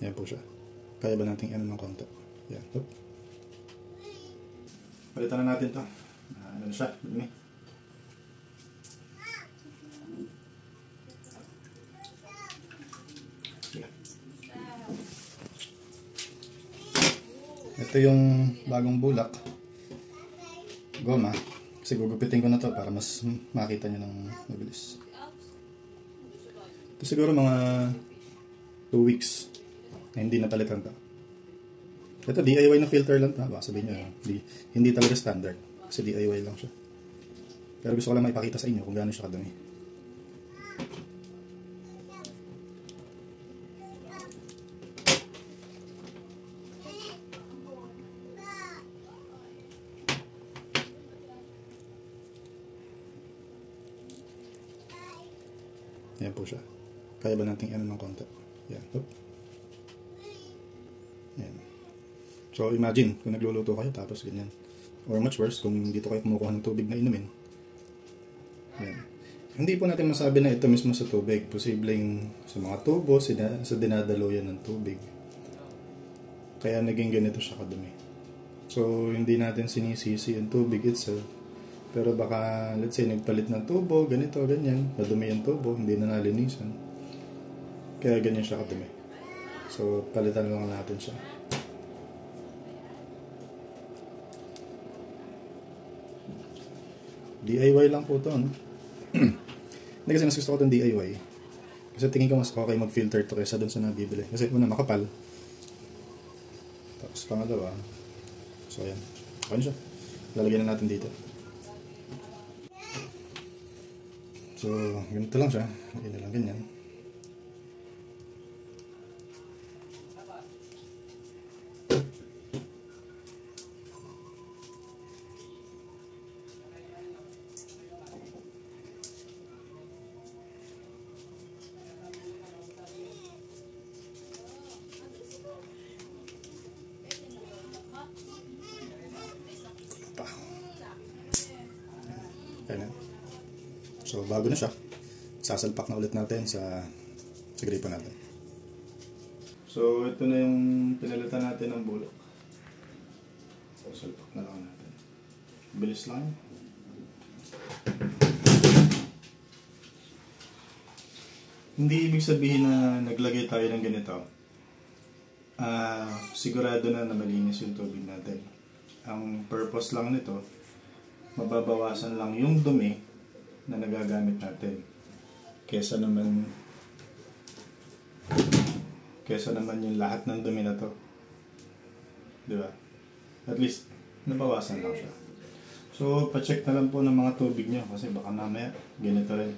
Yan po siya. Kaya ba nating ano ng konti? Yan. Oop. Palitan na natin to. Ano na siya? Dumi. Ito yung bagong bulak. Goma. Kasi gugupitin ko na to para mas makita nyo ng mabilis. Ito siguro mga 2 weeks na hindi napalitan to. Ito DIY na filter lang to. Baka sabihin nyo, hindi talaga standard. Kasi DIY lang siya. Pero gusto ko lang maipakita sa inyo kung gaano siya kadumi. Yan po siya. Kaya ba nating ano ng konti? Yan. Oop. Yan. So imagine kung nagluluto kayo tapos ganyan. Or much worse kung dito kayo kumukuha ng tubig na inumin. Yan. Hindi po natin masabi na ito mismo sa tubig. Posibleng sa mga tubo, sa dinadaluyan ng tubig. Kaya naging ganito siya kadumi. So hindi natin sinisisi yung tubig itself. Pero baka, let's say, nagpalit ng tubo, ganito, ganyan. Nadumi yung tubo, hindi na nalinisan. Kaya ganyan siya kadumi. So, palitan lang natin siya. DIY lang po ito, no? Hindi kasi mas gusto ko itong DIY. Kasi tingin ko mas okay mag-filter ito kaysa dun sa nabibili. Kasi una, makapal. Tapos pangalawa. So, ayan. Okay na siya. Lalagyan na natin dito. So, ganito lang siya. Lagyan na lang ganyan. Ayan. So, bago na siya. Sasalpak na ulit natin sa gripo natin. So, ito na yung pinalitan natin ng bulak. So, salpak na lang natin. Bilis lang. Hindi ibig sabihin na naglagay tayo ng ganito. Sigurado na malinis yung tubig natin. Ang purpose lang nito, mababawasan lang yung dumi na nagagamit natin. Kesa naman yung lahat ng dumi na to. Diba? At least, nabawasan lang siya. So, pa-check na lang po ng mga tubig nyo kasi baka mamaya ganito rin.